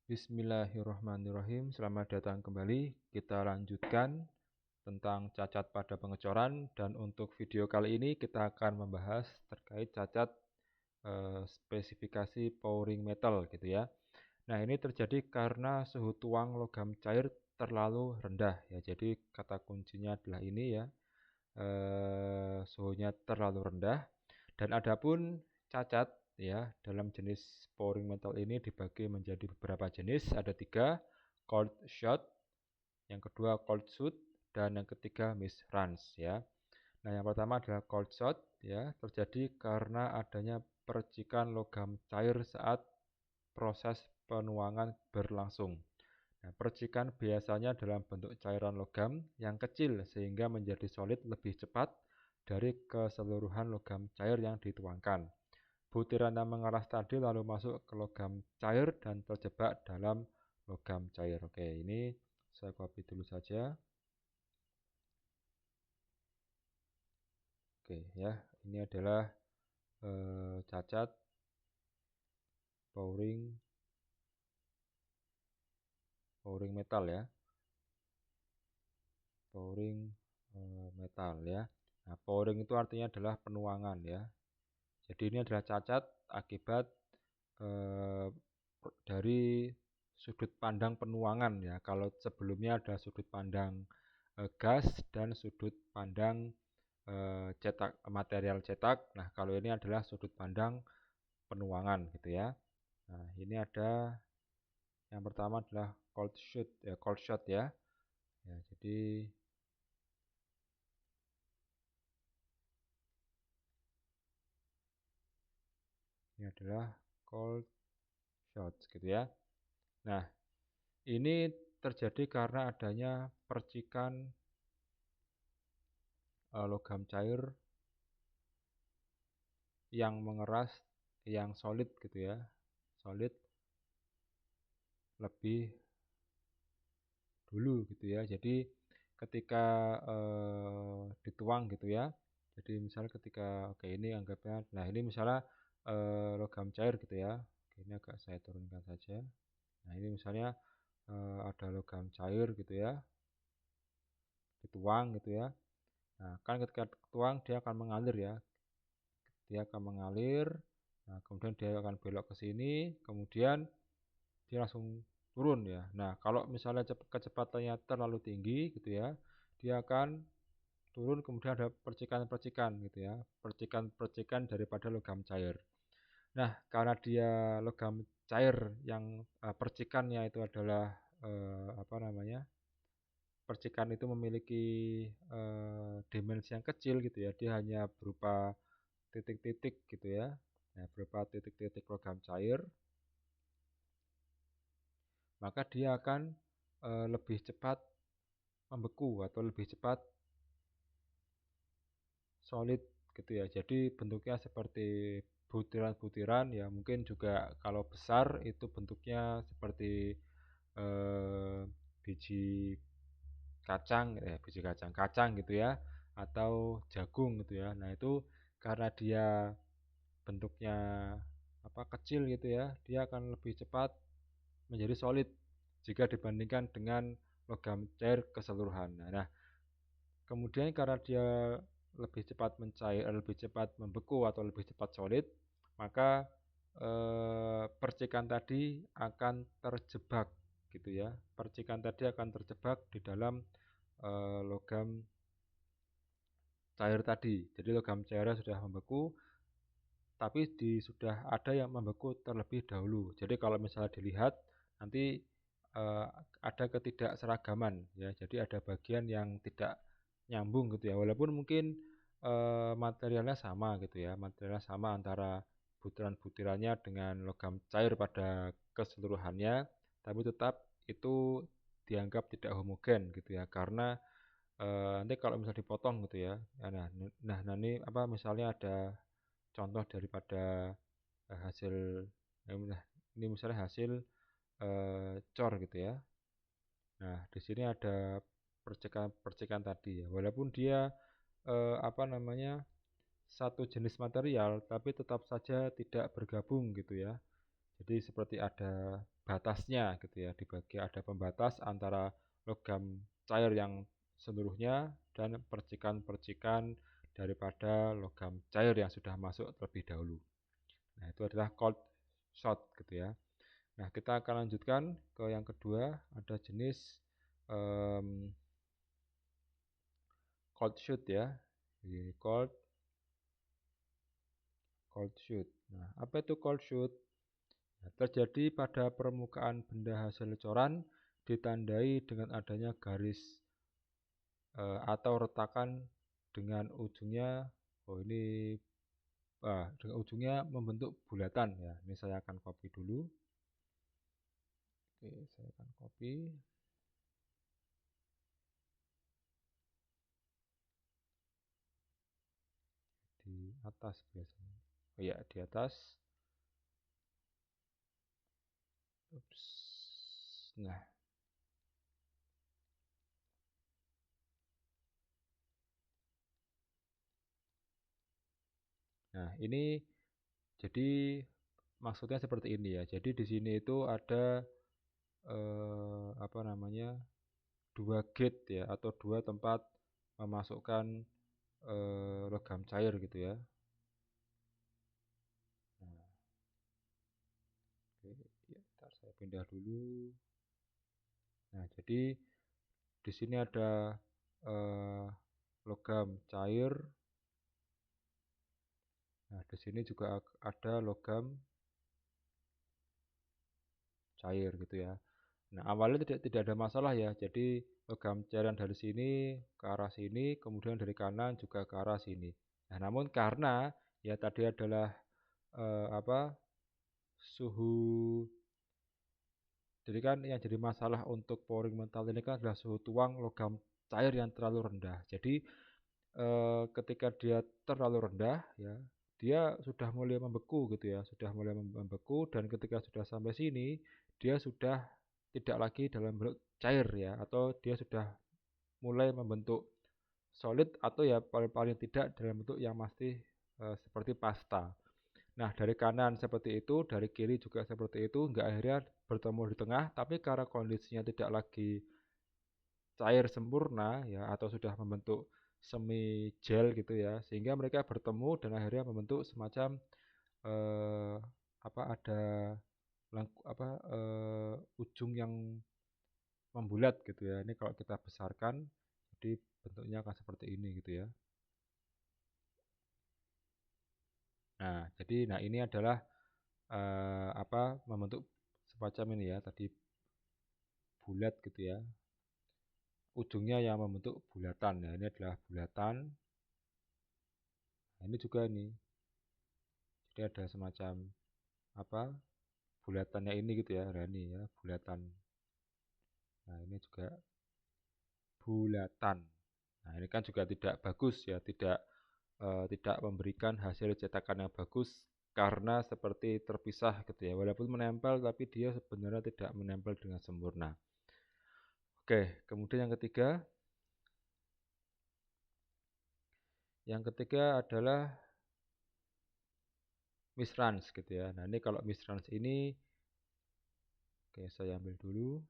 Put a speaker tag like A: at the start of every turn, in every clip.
A: Bismillahirrahmanirrahim. Selamat datang kembali. Kita lanjutkan tentang cacat pada pengecoran, dan untuk video kali ini kita akan membahas terkait cacat spesifikasi pouring metal gitu ya. Nah, ini terjadi karena suhu tuang logam cair terlalu rendah ya. Jadi kata kuncinya adalah ini ya. Suhunya terlalu rendah. Dan adapun cacat ya dalam jenis pouring metal ini dibagi menjadi beberapa jenis, ada 3: cold shot, yang kedua cold shoot, dan yang ketiga misruns ya. Nah, yang pertama adalah cold shot ya, terjadi karena adanya percikan logam cair saat proses penuangan berlangsung. Nah, percikan biasanya dalam bentuk cairan logam yang kecil sehingga menjadi solid lebih cepat dari keseluruhan logam cair yang dituangkan. Butiran yang mengeras tadi lalu masuk ke logam cair dan terjebak dalam logam cair. Oke, ini saya copy dulu saja. Oke ya, ini adalah cacat pouring metal ya. Pouring metal ya. Nah, pouring itu artinya adalah penuangan ya. Jadi ini adalah cacat akibat dari sudut pandang penuangan ya. Kalau sebelumnya ada sudut pandang gas dan sudut pandang cetak, material cetak. Nah, kalau ini adalah sudut pandang penuangan gitu ya. Nah, ini ada yang pertama adalah cold shot ya. Ya, jadi ini adalah cold shot gitu ya. Nah, ini terjadi karena adanya percikan logam cair yang mengeras, yang solid gitu ya, solid lebih dulu gitu ya. Jadi ketika dituang gitu ya, jadi misalnya ketika, oke ini anggapnya, nah ini misalnya logam cair gitu ya. Oke, ini agak saya turunkan saja. Nah, ini misalnya ada logam cair gitu ya, dituang gitu ya. Nah, kan ketika dituang dia akan mengalir ya. Dia akan mengalir, nah kemudian dia akan belok ke sini, kemudian dia langsung turun ya. Nah, kalau misalnya kecepatannya terlalu tinggi gitu ya, dia akan turun, kemudian ada percikan-percikan gitu ya, percikan-percikan daripada logam cair. Nah, karena dia logam cair yang percikannya itu adalah apa namanya, percikan itu memiliki dimensi yang kecil gitu ya, dia hanya berupa titik-titik gitu ya. Nah, berupa titik-titik logam cair, maka dia akan lebih cepat membeku atau lebih cepat solid gitu ya. Jadi bentuknya seperti butiran-butiran ya, mungkin juga kalau besar itu bentuknya seperti eh, biji kacang gitu ya, atau jagung gitu ya. Nah, itu karena dia bentuknya apa, kecil gitu ya, dia akan lebih cepat menjadi solid jika dibandingkan dengan logam cair keseluruhan. Nah, kemudian karena dia lebih cepat mencair, lebih cepat membeku atau lebih cepat solid, maka percikan tadi akan terjebak gitu ya. Percikan tadi akan terjebak di dalam logam cair tadi. Jadi logam cairnya sudah membeku, tapi sudah ada yang membeku terlebih dahulu. Jadi kalau misalnya dilihat nanti eh, ada ketidakseragaman ya. Jadi ada bagian yang tidak nyambung gitu ya. Walaupun mungkin materialnya sama gitu ya. Materialnya sama antara butiran-butirannya dengan logam cair pada keseluruhannya, tapi tetap itu dianggap tidak homogen gitu ya. Karena nanti kalau misalnya dipotong gitu ya. Nah, ini apa, misalnya ada contoh daripada hasil, nah, ini misalnya hasil cor gitu ya. Nah, di sini ada percikan-percikan tadi ya. Walaupun dia apa namanya, satu jenis material, tapi tetap saja tidak bergabung gitu ya. Jadi seperti ada batasnya gitu ya, dibagi ada pembatas antara logam cair yang seluruhnya dan percikan-percikan daripada logam cair yang sudah masuk terlebih dahulu. Nah, itu adalah cold shot gitu ya. Nah, kita akan lanjutkan ke yang kedua, ada jenis cold shoot ya. Jadi cold shoot. Nah, apa itu cold shoot? Nah, terjadi pada permukaan benda hasil coran ditandai dengan adanya garis atau retakan dengan ujungnya, oh ini dengan ujungnya membentuk bulatan ya. Ini saya akan copy dulu. Oke, saya akan copy di atas biasanya. Oh ya, di atas. Ups. Nah, ini jadi maksudnya seperti ini ya. Jadi di sini itu ada apa namanya? Dua gate ya atau dua tempat memasukkan logam cair gitu ya. Nah, oke, ya, ntar saya pindah dulu. Nah, jadi di sini ada eh, logam cair. Nah, di sini juga ada logam cair gitu ya. Nah, awalnya tidak ada masalah ya. Jadi logam cairan dari sini ke arah sini, kemudian dari kanan juga ke arah sini. Nah, namun karena ya tadi adalah apa suhu. Jadi kan yang jadi masalah untuk pouring mental ini kan adalah suhu tuang logam cair yang terlalu rendah. Jadi ketika dia terlalu rendah ya, dia sudah mulai membeku gitu ya, sudah mulai membeku dan ketika sudah sampai sini dia sudah tidak lagi dalam bentuk cair ya, atau dia sudah mulai membentuk solid atau ya paling tidak dalam bentuk yang masih seperti pasta. Nah, dari kanan seperti itu, dari kiri juga seperti itu, nggak akhirnya bertemu di tengah, tapi karena kondisinya tidak lagi cair sempurna ya atau sudah membentuk semi gel gitu ya, sehingga mereka bertemu dan akhirnya membentuk semacam eh, apa ada ujung yang membulat gitu ya. Ini kalau kita besarkan, jadi bentuknya akan seperti ini gitu ya. Nah, ini adalah membentuk semacam ini ya, tadi bulat gitu ya. Ujungnya yang membentuk bulatan. Nah, ini adalah bulatan. Nah, ini juga nih. Jadi ada semacam apa? Bulatannya ini gitu ya. Nah, ini ya, bulatan. Nah, ini juga bulatan. Nah, ini kan juga tidak bagus ya, tidak memberikan hasil cetakan yang bagus karena seperti terpisah gitu ya. Walaupun menempel tapi dia sebenarnya tidak menempel dengan sempurna. Oke, kemudian yang ketiga adalah misrans gitu ya. Nah, ini kalau misrans ini, oke saya ambil dulu.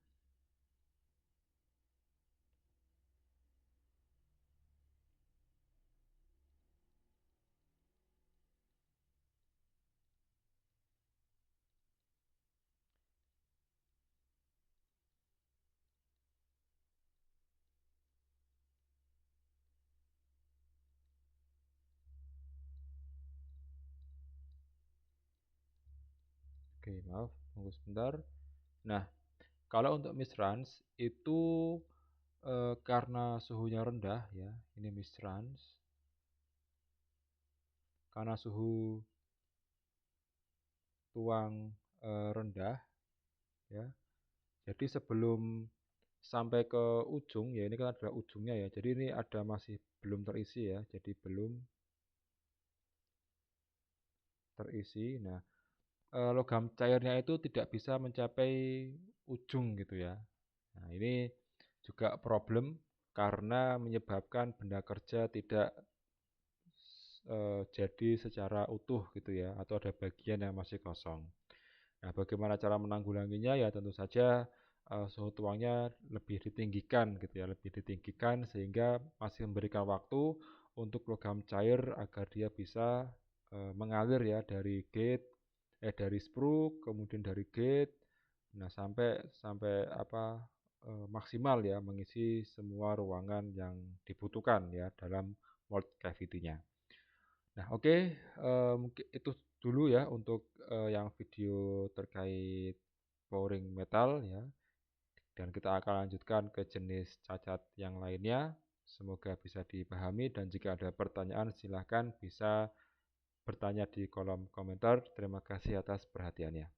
A: Oke, maaf, tunggu sebentar. Nah, kalau untuk misrans itu karena suhunya rendah ya, ini misrans. Karena suhu tuang rendah ya. Jadi sebelum sampai ke ujung ya, ini kan adalah ujungnya ya. Jadi ini ada masih belum terisi ya. Jadi belum terisi. Nah, logam cairnya itu tidak bisa mencapai ujung gitu ya. Nah, ini juga problem karena menyebabkan benda kerja tidak jadi secara utuh gitu ya, atau ada bagian yang masih kosong. Nah, bagaimana cara menanggulanginya? Ya tentu saja, suhu tuangnya lebih ditinggikan gitu ya, lebih ditinggikan sehingga masih memberikan waktu untuk logam cair agar dia bisa, mengalir ya dari spruk, kemudian dari gate, nah sampai sampai apa, maksimal ya mengisi semua ruangan yang dibutuhkan ya dalam mold cavity-nya. Nah oke, mungkin itu dulu ya untuk, yang video terkait pouring metal ya, dan kita akan lanjutkan ke jenis cacat yang lainnya. Semoga bisa dipahami dan jika ada pertanyaan silahkan bisa bertanya di kolom komentar. Terima kasih atas perhatiannya.